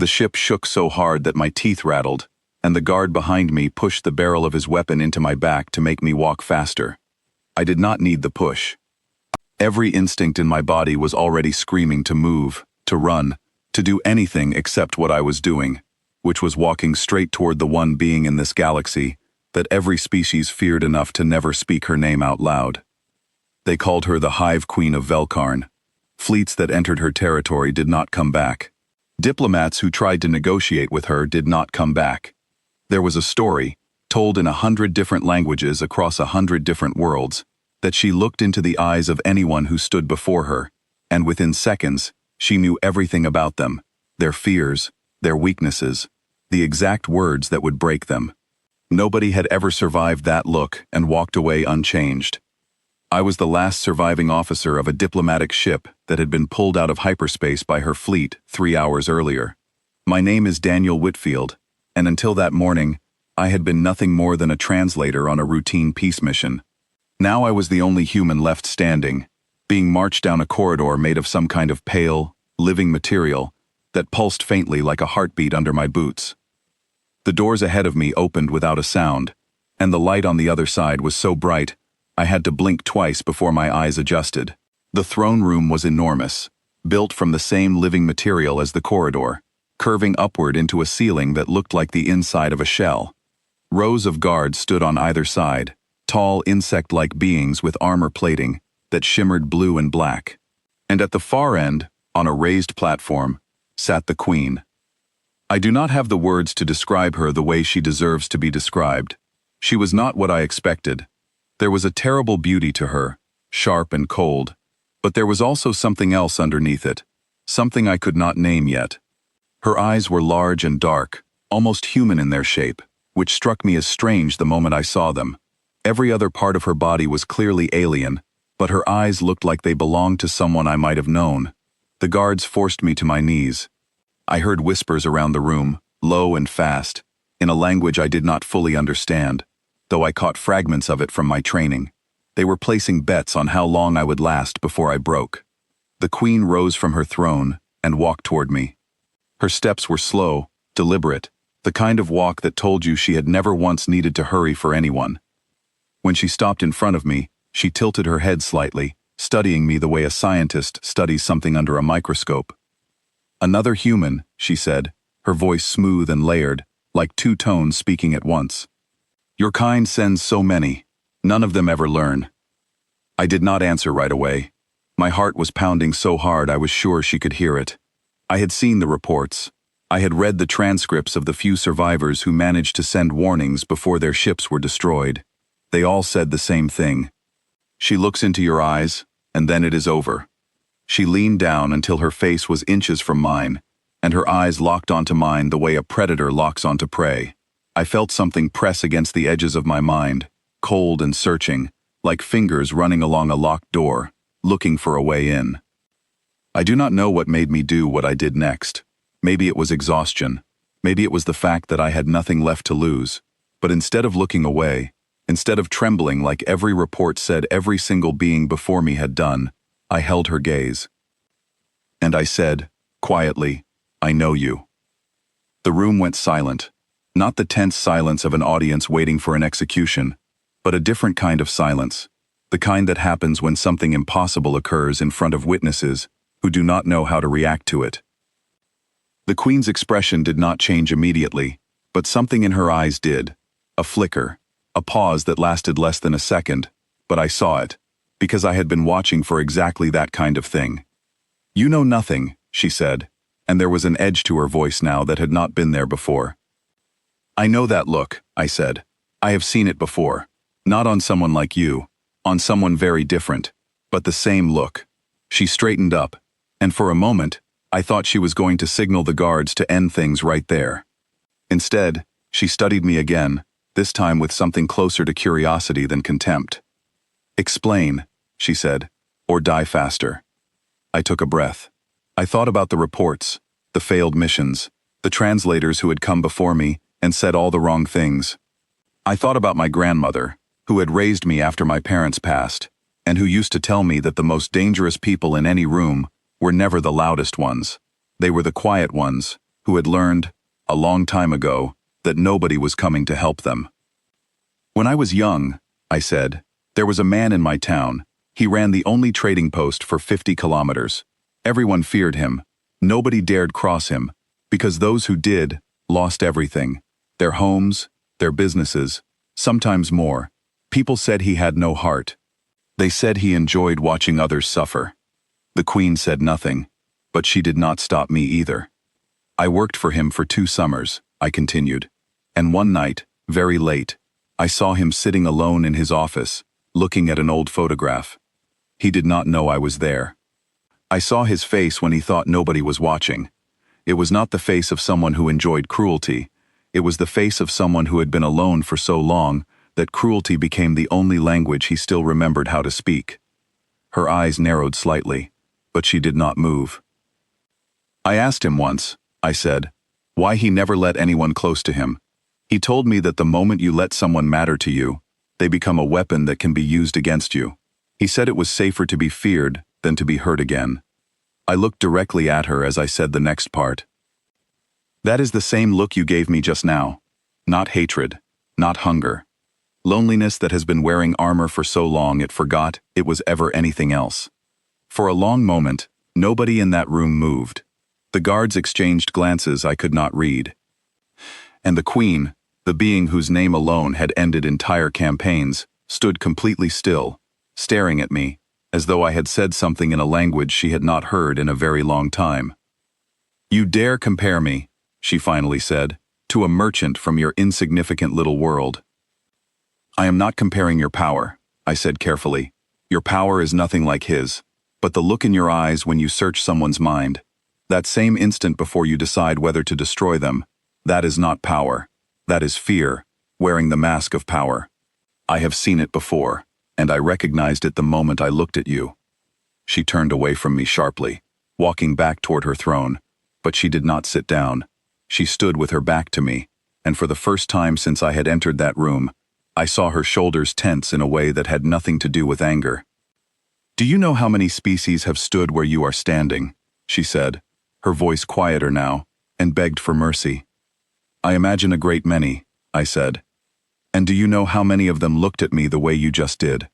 The ship shook so hard that my teeth rattled, and the guard behind me pushed the barrel of his weapon into my back to make me walk faster. I did not need the push. Every instinct in my body was already screaming to move, to run, to do anything except what I was doing, which was walking straight toward the one being in this galaxy that every species feared enough to never speak her name out loud. They called her the Hive Queen of Velkarn. Fleets that entered her territory did not come back. Diplomats who tried to negotiate with her did not come back. There was a story, told in 100 different languages across 100 different worlds, that she looked into the eyes of anyone who stood before her, and within seconds, she knew everything about them, their fears, their weaknesses, the exact words that would break them. Nobody had ever survived that look and walked away unchanged. I was the last surviving officer of a diplomatic ship that had been pulled out of hyperspace by her fleet 3 hours earlier. My name is Daniel Whitfield, and until that morning, I had been nothing more than a translator on a routine peace mission. Now I was the only human left standing, being marched down a corridor made of some kind of pale, living material that pulsed faintly like a heartbeat under my boots. The doors ahead of me opened without a sound, and the light on the other side was so bright I had to blink twice before my eyes adjusted. The throne room was enormous, built from the same living material as the corridor, curving upward into a ceiling that looked like the inside of a shell. Rows of guards stood on either side, tall insect-like beings with armor plating that shimmered blue and black. And at the far end, on a raised platform, sat the Queen. I do not have the words to describe her the way she deserves to be described. She was not what I expected. There was a terrible beauty to her, sharp and cold, but there was also something else underneath it, something I could not name yet. Her eyes were large and dark, almost human in their shape, which struck me as strange the moment I saw them. Every other part of her body was clearly alien, but her eyes looked like they belonged to someone I might have known. The guards forced me to my knees. I heard whispers around the room, low and fast, in a language I did not fully understand, though I caught fragments of it from my training. They were placing bets on how long I would last before I broke. The Queen rose from her throne and walked toward me. Her steps were slow, deliberate, the kind of walk that told you she had never once needed to hurry for anyone. When she stopped in front of me, she tilted her head slightly, studying me the way a scientist studies something under a microscope. "Another human," she said, her voice smooth and layered, like two tones speaking at once. "Your kind sends so many. None of them ever learn." I did not answer right away. My heart was pounding so hard I was sure she could hear it. I had seen the reports. I had read the transcripts of the few survivors who managed to send warnings before their ships were destroyed. They all said the same thing. She looks into your eyes, and then it is over. She leaned down until her face was inches from mine, and her eyes locked onto mine the way a predator locks onto prey. I felt something press against the edges of my mind, cold and searching, like fingers running along a locked door, looking for a way in. I do not know what made me do what I did next. Maybe it was exhaustion. Maybe it was the fact that I had nothing left to lose. But instead of looking away, instead of trembling like every report said every single being before me had done, I held her gaze. And I said, quietly, "I know you." The room went silent. Not the tense silence of an audience waiting for an execution, but a different kind of silence, the kind that happens when something impossible occurs in front of witnesses who do not know how to react to it. The Queen's expression did not change immediately, but something in her eyes did. A flicker, a pause that lasted less than a second, but I saw it, because I had been watching for exactly that kind of thing. "You know nothing," she said, and there was an edge to her voice now that had not been there before. "I know that look," I said. "I have seen it before. Not on someone like you, on someone very different, but the same look." She straightened up, and for a moment, I thought she was going to signal the guards to end things right there. Instead, she studied me again, this time with something closer to curiosity than contempt. "Explain," she said, "or die faster." I took a breath. I thought about the reports, the failed missions, the translators who had come before me and said all the wrong things. I thought about my grandmother, who had raised me after my parents passed, and who used to tell me that the most dangerous people in any room were never the loudest ones. They were the quiet ones, who had learned, a long time ago, that nobody was coming to help them. When I was young, I said, there was a man in my town. He ran the only trading post for 50 kilometers. Everyone feared him. Nobody dared cross him, because those who did lost everything. Their homes, their businesses, sometimes more. People said he had no heart. They said he enjoyed watching others suffer. The Queen said nothing, but she did not stop me either. I worked for him for 2 summers, I continued, and one night, very late, I saw him sitting alone in his office, looking at an old photograph. He did not know I was there. I saw his face when he thought nobody was watching. It was not the face of someone who enjoyed cruelty. It was the face of someone who had been alone for so long that cruelty became the only language he still remembered how to speak. Her eyes narrowed slightly, but she did not move. I asked him once, I said, why he never let anyone close to him. He told me that the moment you let someone matter to you, they become a weapon that can be used against you. He said it was safer to be feared than to be hurt again. I looked directly at her as I said the next part. That is the same look you gave me just now. Not hatred, not hunger. Loneliness that has been wearing armor for so long it forgot it was ever anything else. For a long moment, nobody in that room moved. The guards exchanged glances I could not read. And the Queen, the being whose name alone had ended entire campaigns, stood completely still, staring at me, as though I had said something in a language she had not heard in a very long time. You dare compare me, she finally said, to a merchant from your insignificant little world. I am not comparing your power, I said carefully. Your power is nothing like his, but the look in your eyes when you search someone's mind, that same instant before you decide whether to destroy them, that is not power. That is fear, wearing the mask of power. I have seen it before, and I recognized it the moment I looked at you. She turned away from me sharply, walking back toward her throne, but she did not sit down. She stood with her back to me, and for the first time since I had entered that room, I saw her shoulders tense in a way that had nothing to do with anger. Do you know how many species have stood where you are standing? She said, her voice quieter now, and begged for mercy. I imagine a great many, I said. And do you know how many of them looked at me the way you just did?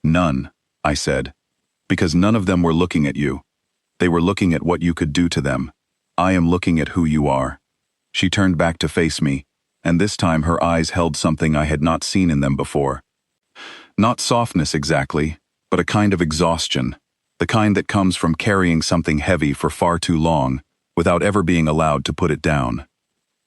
None, I said, because none of them were looking at you. They were looking at what you could do to them. I am looking at who you are. She turned back to face me, and this time her eyes held something I had not seen in them before. Not softness exactly, but a kind of exhaustion, the kind that comes from carrying something heavy for far too long, without ever being allowed to put it down.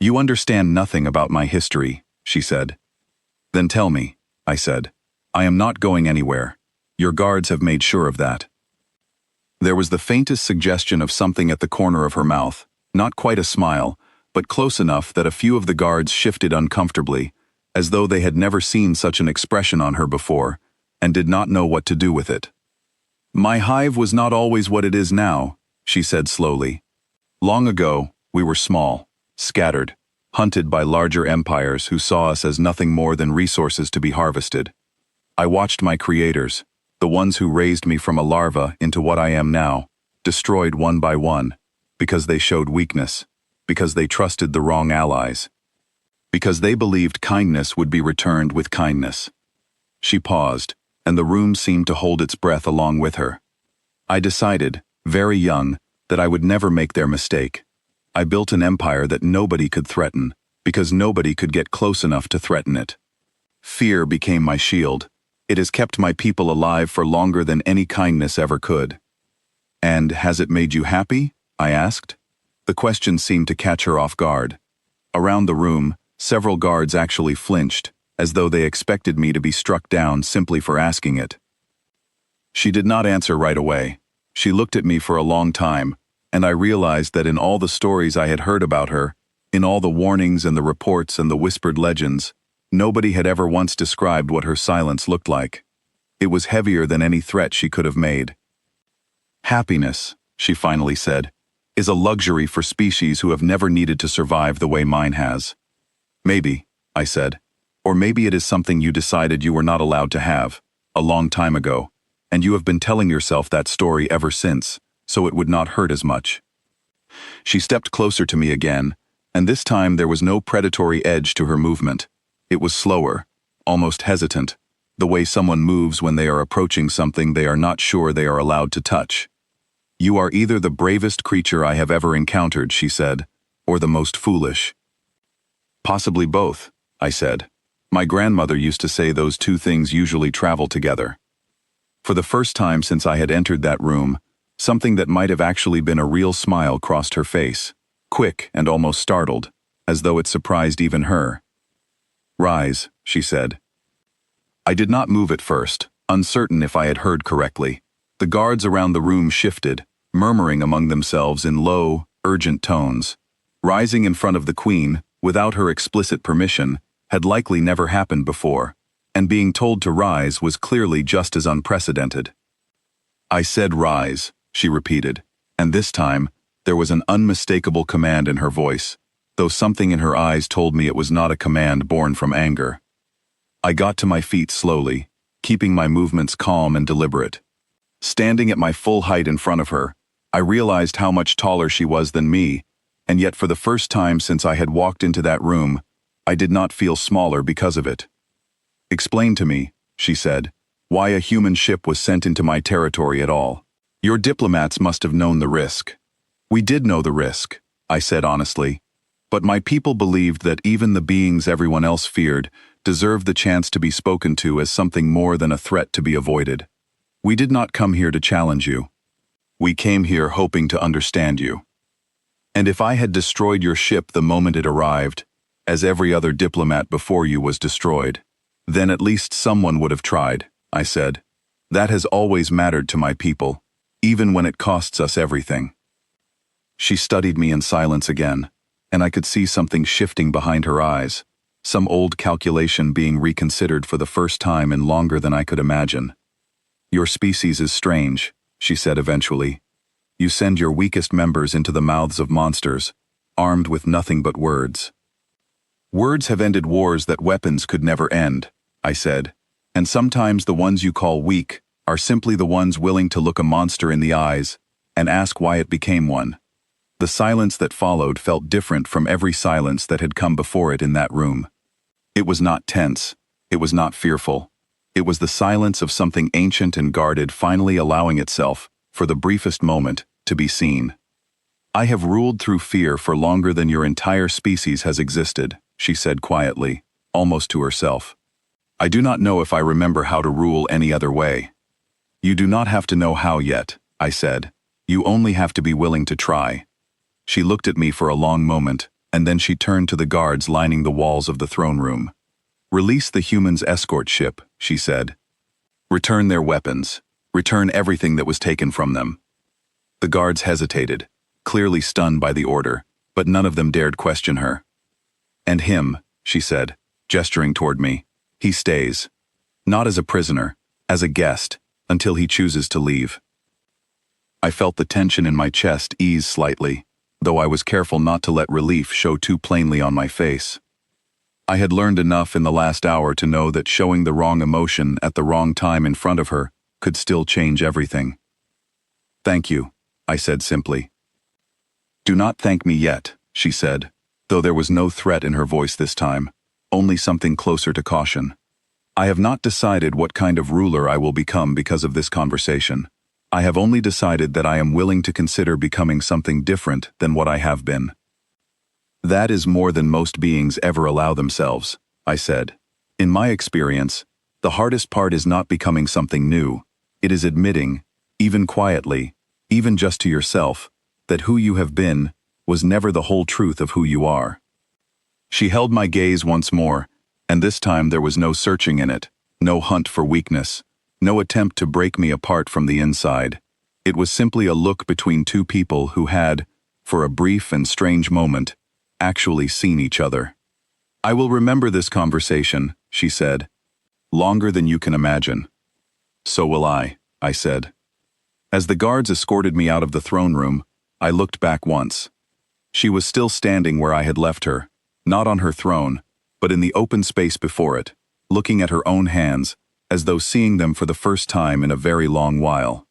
You understand nothing about my history, she said. Then tell me, I said. I am not going anywhere. Your guards have made sure of that. There was the faintest suggestion of something at the corner of her mouth, not quite a smile, but close enough that a few of the guards shifted uncomfortably, as though they had never seen such an expression on her before, and did not know what to do with it. My hive was not always what it is now, she said slowly. Long ago, we were small, scattered, hunted by larger empires who saw us as nothing more than resources to be harvested. I watched my creators, the ones who raised me from a larva into what I am now, destroyed one by one, because they showed weakness, because they trusted the wrong allies, because they believed kindness would be returned with kindness. She paused, and the room seemed to hold its breath along with her. I decided, very young, that I would never make their mistake. I built an empire that nobody could threaten, because nobody could get close enough to threaten it. Fear became my shield. It has kept my people alive for longer than any kindness ever could. And has it made you happy? I asked. The question seemed to catch her off guard. Around the room, several guards actually flinched, as though they expected me to be struck down simply for asking it. She did not answer right away. She looked at me for a long time, and I realized that in all the stories I had heard about her, in all the warnings and the reports and the whispered legends, nobody had ever once described what her silence looked like. It was heavier than any threat she could have made. Happiness, she finally said, is a luxury for species who have never needed to survive the way mine has. Maybe, I said, or maybe it is something you decided you were not allowed to have, a long time ago, and you have been telling yourself that story ever since, so it would not hurt as much. She stepped closer to me again, and this time there was no predatory edge to her movement. It was slower, almost hesitant, the way someone moves when they are approaching something they are not sure they are allowed to touch. "You are either the bravest creature I have ever encountered," she said, "or the most foolish." "Possibly both," I said. My grandmother used to say those two things usually travel together. For the first time since I had entered that room, something that might have actually been a real smile crossed her face, quick and almost startled, as though it surprised even her. "Rise," she said. I did not move at first, uncertain if I had heard correctly. The guards around the room shifted, murmuring among themselves in low, urgent tones. Rising in front of the queen, without her explicit permission, had likely never happened before, and being told to rise was clearly just as unprecedented. "I said rise," she repeated, and this time, there was an unmistakable command in her voice, though something in her eyes told me it was not a command born from anger. I got to my feet slowly, keeping my movements calm and deliberate. Standing at my full height in front of her, I realized how much taller she was than me, and yet for the first time since I had walked into that room, I did not feel smaller because of it. "Explain to me," she said, "why a human ship was sent into my territory at all. Your diplomats must have known the risk." "We did know the risk," I said honestly, "but my people believed that even the beings everyone else feared deserved the chance to be spoken to as something more than a threat to be avoided. We did not come here to challenge you. We came here hoping to understand you. And if I had destroyed your ship the moment it arrived, as every other diplomat before you was destroyed, then at least someone would have tried," I said. "That has always mattered to my people, even when it costs us everything." She studied me in silence again, and I could see something shifting behind her eyes, some old calculation being reconsidered for the first time in longer than I could imagine. "Your species is strange," she said eventually. "You send your weakest members into the mouths of monsters, armed with nothing but words." "Words have ended wars that weapons could never end," I said, "and sometimes the ones you call weak are simply the ones willing to look a monster in the eyes and ask why it became one." The silence that followed felt different from every silence that had come before it in that room. It was not tense, it was not fearful. It was the silence of something ancient and guarded finally allowing itself, for the briefest moment, to be seen. "I have ruled through fear for longer than your entire species has existed," she said quietly, almost to herself. "I do not know if I remember how to rule any other way." "You do not have to know how yet," I said. "You only have to be willing to try." She looked at me for a long moment, and then she turned to the guards lining the walls of the throne room. "Release the humans' escort ship," she said. "Return their weapons. Return everything that was taken from them." The guards hesitated, clearly stunned by the order, but none of them dared question her. "And him," she said, gesturing toward me. "He stays. Not as a prisoner, as a guest, until he chooses to leave." I felt the tension in my chest ease slightly, though I was careful not to let relief show too plainly on my face. I had learned enough in the last hour to know that showing the wrong emotion at the wrong time in front of her could still change everything. "Thank you," I said simply. "Do not thank me yet," she said, though there was no threat in her voice this time, only something closer to caution. "I have not decided what kind of ruler I will become because of this conversation. I have only decided that I am willing to consider becoming something different than what I have been." "That is more than most beings ever allow themselves," I said. "In my experience, the hardest part is not becoming something new. It is admitting, even quietly, even just to yourself, that who you have been was never the whole truth of who you are." She held my gaze once more, and this time there was no searching in it, no hunt for weakness, no attempt to break me apart from the inside. It was simply a look between two people who had, for a brief and strange moment, actually seen each other. "I will remember this conversation," she said, "longer than you can imagine." "So will I said. As the guards escorted me out of the throne room, I looked back once. She was still standing where I had left her, not on her throne, but in the open space before it, looking at her own hands, as though seeing them for the first time in a very long while.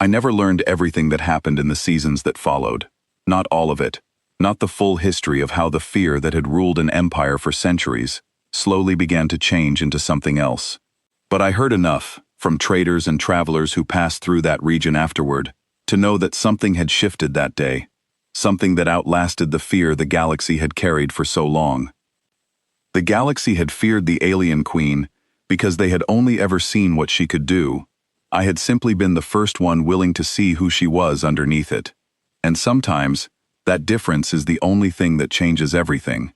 I never learned everything that happened in the seasons that followed. Not all of it. Not the full history of how the fear that had ruled an empire for centuries slowly began to change into something else. But I heard enough, from traders and travelers who passed through that region afterward, to know that something had shifted that day. Something that outlasted the fear the galaxy had carried for so long. The galaxy had feared the alien queen because they had only ever seen what she could do. I had simply been the first one willing to see who she was underneath it. And sometimes, that difference is the only thing that changes everything.